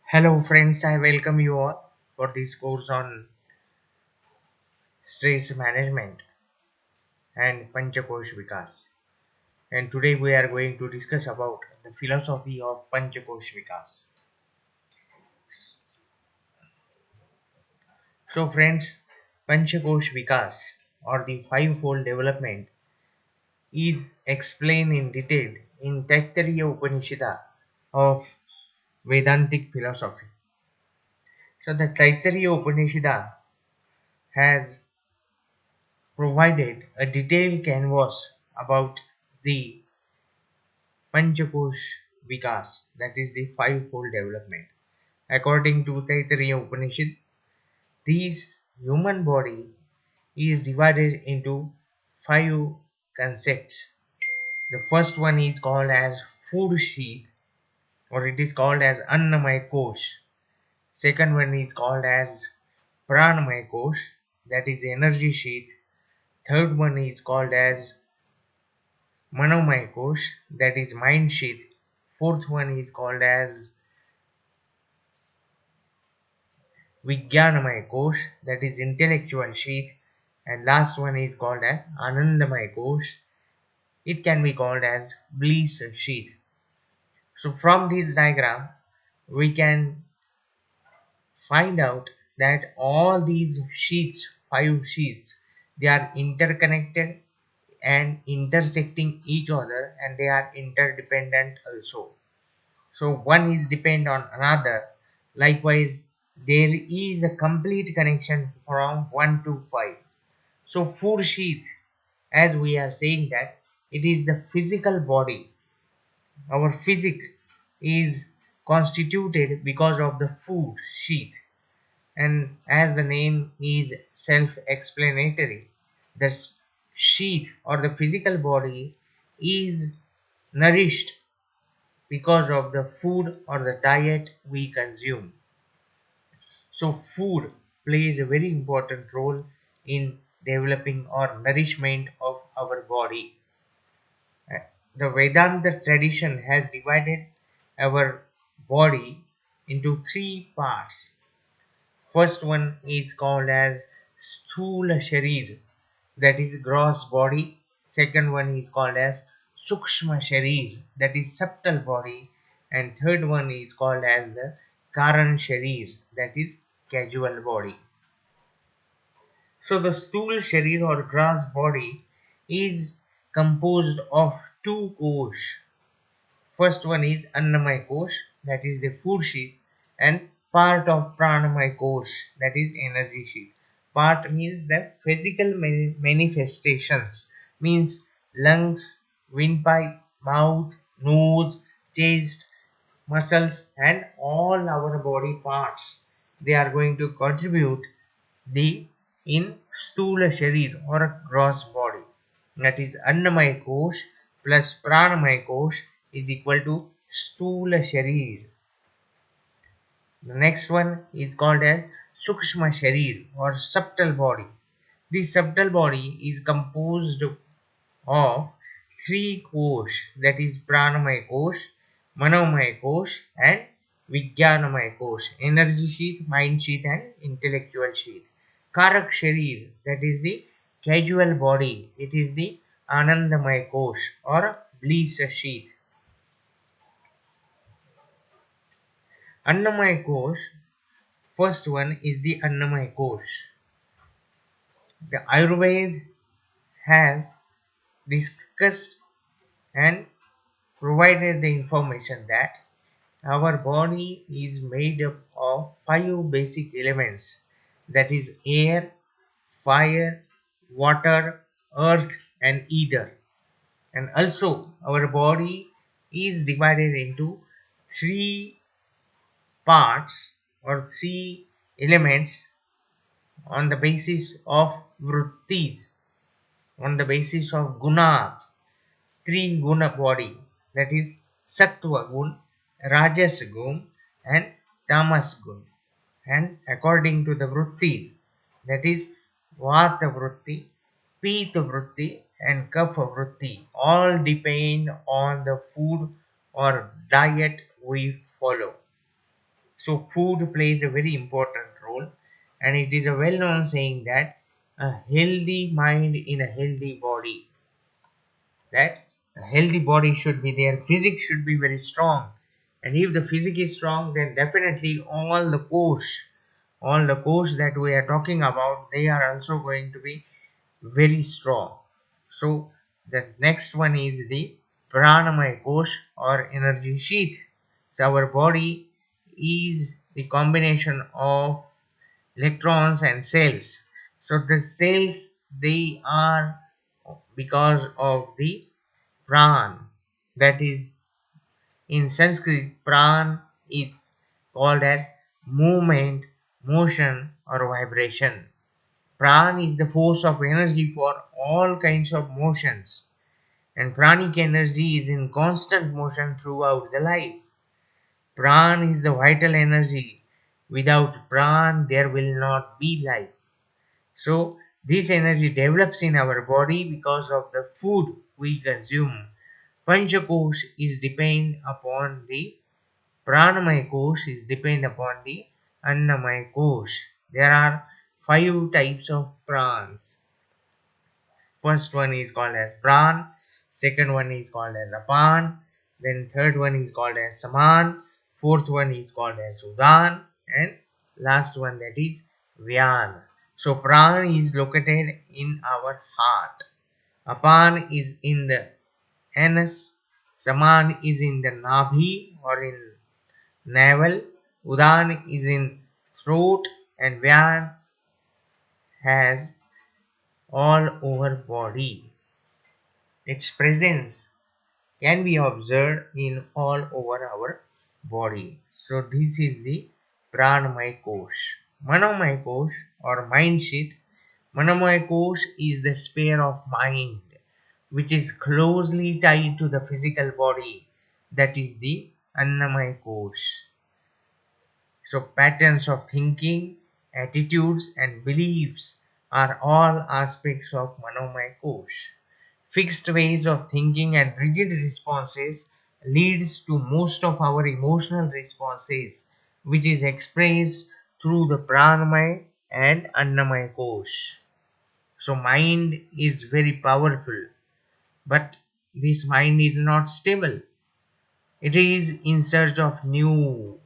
Hello friends, I welcome you all for this course on stress management and Panchakosh Vikas. And today we are going to discuss about the philosophy of Panchakosh Vikas. So friends, Panchakosh Vikas or the fivefold development is explained in detail in Taittiriya Upanishad of Vedantic philosophy. So the Taittiriya Upanishad has provided a detailed canvas about the Panchakosh Vikas, that is the fivefold development. According to Taittiriya Upanishad, this human body is divided into five concepts. The first one is called as food sheath, or it is called as Annamaya Kosh. Second one is called as Pranamaya Kosh, that is energy sheath. Third one is called as Manomaya Kosh, that is mind sheath. Fourth one is called as Vijnanamaya Kosh, that is intellectual sheath, and last one is called as Anandamaya Kosh. It can be called as bliss sheath. So from this diagram, we can find out that all these sheaths, five sheaths, they are interconnected and intersecting each other, and they are interdependent also. So one is depend on another. Likewise, there is a complete connection from 1 to 5. So food sheath, as we are saying, that it is the physical body. Our physic is constituted because of the food sheath, and as the name is self-explanatory, the sheath or the physical body is nourished because of the food or the diet we consume. So food plays a very important role in developing or nourishment of our body. The Vedanta tradition has divided our body into three parts. First one is called as Sthula Sharir, that is gross body. Second one is called as Sukshma Sharir, that is subtle body. And third one is called as the Karan Sharir, that is casual body. So the stool sharir or gross body is composed of two kosh. First one is Annamaya Kosh, that is the food sheath, and part of Pranamaya Kosh, that is energy sheath. Part means the physical manifestations, means lungs, windpipe, mouth, nose, chest, muscles, and all our body parts. They are going to contribute the in Stula Sharir or a gross body. That is Annamaya Kosh plus Pranamaya Kosh is equal to Stula Sharir. The next one is called as Sukshma Sharir or subtle body. This subtle body is composed of three kosh, that is Pranamaya Kosh, Manomaya Kosh, and Vijnanamaya Kosh, energy sheath, mind sheath, and intellectual sheath. Karak Sharir, that is the casual body, it is the Anandamaya Kosh or bliss sheath. Annamaya Kosh, first one is the Annamaya Kosh. The Ayurveda has discussed and provided the information that our body is made up of five basic elements, that is air, fire, water, earth, and ether. And also our body is divided into three parts or three elements on the basis of vrittis, on the basis of gunas, three guna body, that is sattva gun, rajas gun, and tamas gun. And according to the vrittis, that is vata vritti, pita vritti, and kapha vritti, all depend on the food or diet we follow. So food plays a very important role, and it is a well-known saying that a healthy mind in a healthy body. That a healthy body should be there. Physics should be very strong, and if the physics is strong, then definitely all the course that we are talking about, they are also going to be very strong. So the next one is the pranamaya kosh or energy sheath. So our body is the combination of electrons and cells. So the cells, they are because of the pran, that is in Sanskrit pran is called as movement, motion or vibration. Pran is the force of energy for all kinds of motions, and pranic energy is in constant motion throughout the life. Pran is the vital energy. Without pran, there will not be life. So, this energy develops in our body because of the food we consume. Panchakosh is depend upon the Pranamaya kosh is depend upon the Annamaya kosh. There are five types of prans. First one is called as pran, second one is called as apan, then third one is called as saman, fourth one is called as udan, and last one that is vyan. So pran is located in our heart, apan is in the anus, saman is in the nabhi or in navel, udan is in throat, and vyan has all over body. Its presence can be observed in all over our body. So this is the pranamaya kosh. Manomaya kosh or mind sheath. Manomaya kosh is the sphere of mind which is closely tied to the physical body. That is the Annamaya kosh. So patterns of thinking, attitudes and beliefs are all aspects of Manomaya kosh. Fixed ways of thinking and rigid responses leads to most of our emotional responses, which is expressed through the pranamaya and annamaya kosh. So mind is very powerful, but this mind is not stable. It is in search of new.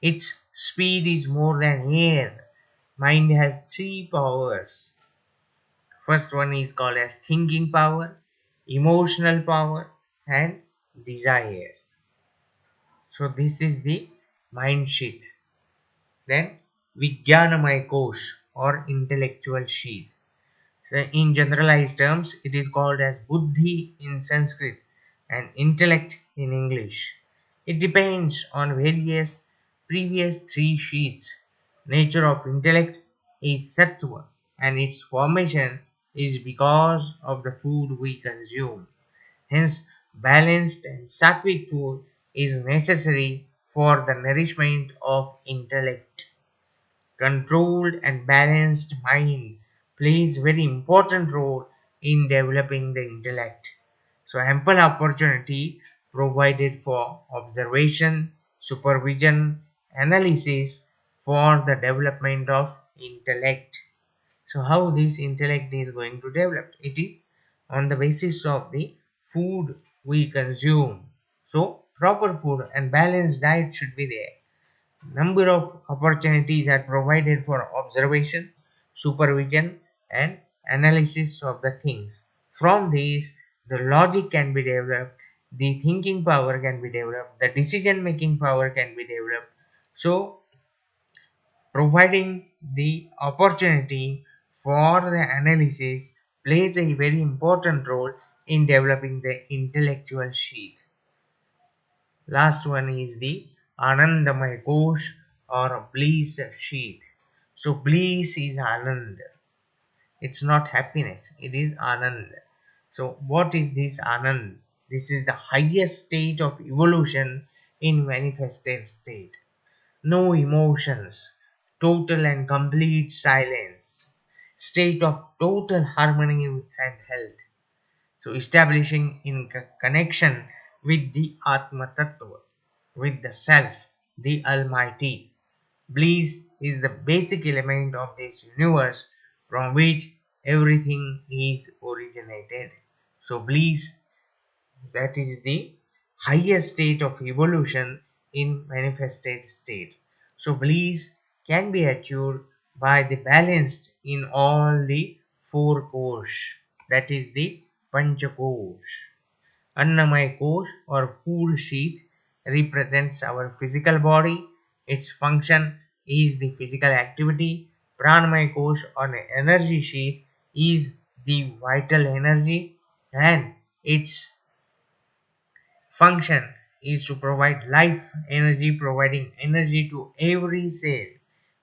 Its speed is more than air. Mind has three powers. First one is called as thinking power, emotional power, and desire. So this is the mind sheath. Then Vijnanamaya Kosh or intellectual sheath. So in generalized terms, it is called as Buddhi in Sanskrit and intellect in English. It depends on various previous three sheaths. Nature of intellect is sattva, and its formation is because of the food we consume. Hence, balanced and sattvic food is necessary for the nourishment of intellect. Controlled and balanced mind plays very important role in developing the intellect. So ample opportunity provided for observation, supervision, analysis for the development of intellect. So how this intellect is going to develop? It is on the basis of the food we consume. So proper food and balanced diet should be there. Number of opportunities are provided for observation, supervision, and analysis of the things. From these, the logic can be developed, the thinking power can be developed, the decision making power can be developed. So, providing the opportunity for the analysis plays a very important role in developing the intellectual sheath. Last one is the Anandamaya Kosh or bliss sheath. So bliss is Anand. It's not happiness. It is Anand. So what is this Anand? This is the highest state of evolution in manifested state. No emotions. Total and complete silence. State of total harmony and health. So establishing in connection with the Atma Tattva, with the self, the Almighty. Bliss is the basic element of this universe from which everything is originated. So bliss, that is the highest state of evolution in manifested state. So bliss can be achieved by the balanced in all the four kosh, that is the panchakosh. Annamaya kosh or food sheath represents our physical body. Its function is the physical activity. Pranamaya kosh or energy sheath is the vital energy, and its function is to provide life energy, providing energy to every cell.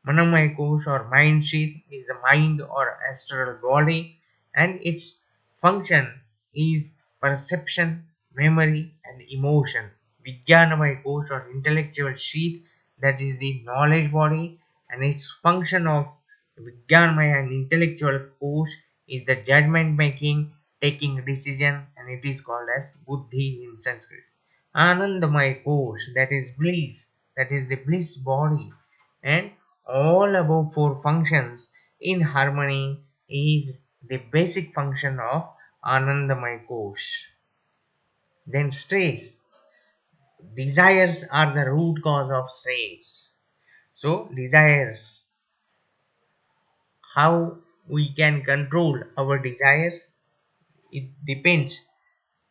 Manamaya kosh or mind sheath is the mind or astral body, and its function is perception, memory, and emotion. Vijnanamaya kosh or intellectual sheath, that is the knowledge body, and its function of Vijnanamaya and intellectual kosh is the judgment making, taking decision, and it is called as buddhi in Sanskrit. Anandamaya Kosh, that is bliss, that is the bliss body, and all above four functions in harmony is the basic function of Anandamaya Kosh. Then stress. Desires are the root cause of stress. So desires, how we can control our desires, it depends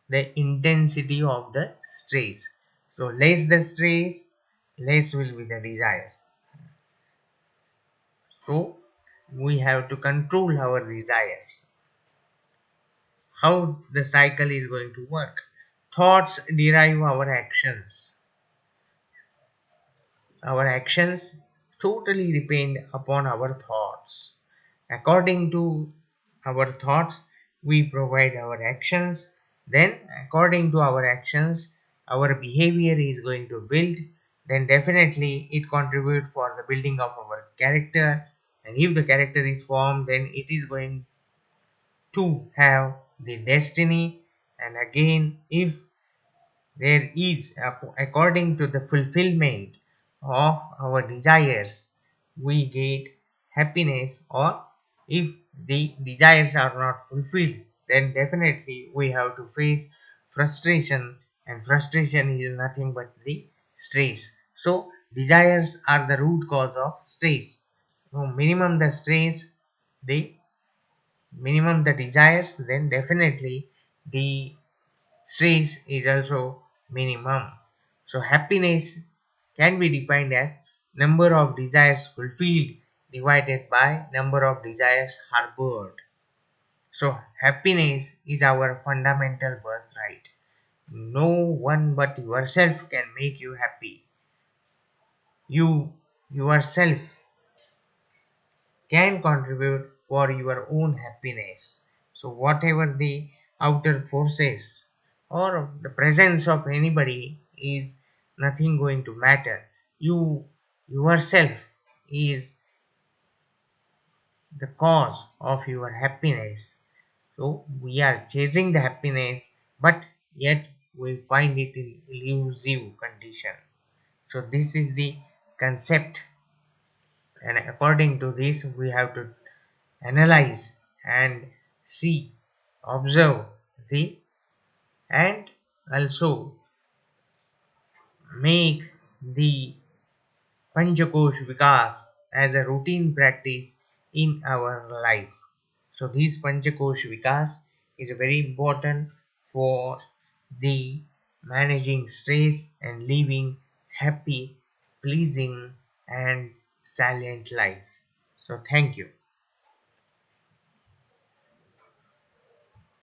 the intensity of the stress. So less the stress, less will be the desires. So we have to control our desires. How the cycle is going to work? Thoughts derive our actions. Our actions totally depend upon our thoughts. According to our thoughts, we provide our actions. Then, according to our actions, our behavior is going to build. Then, definitely, it contributes for the building of our character. And if the character is formed, then it is going to have the destiny. And again, if there is, according to the fulfillment of our desires, we get happiness, or if the desires are not fulfilled, then definitely we have to face frustration, and frustration is nothing but the stress. So desires are the root cause of stress. So minimum the stress, the minimum the desires, then definitely the stress is also minimum. So happiness can be defined as number of desires fulfilled divided by number of desires harbored. So happiness is our fundamental birthright. No one but yourself can make you happy. You yourself can contribute for your own happiness. So whatever the outer forces or the presence of anybody is nothing going to matter. You yourself is the cause of your happiness. So we are chasing the happiness, but yet we find it in elusive condition. So this is the concept, and according to this we have to analyze and see, observe the, and also make the Panchakosh Vikas as a routine practice in our life. So this Panchakosh Vikas is very important for the managing stress and living happy, pleasing, and salient life. So thank you.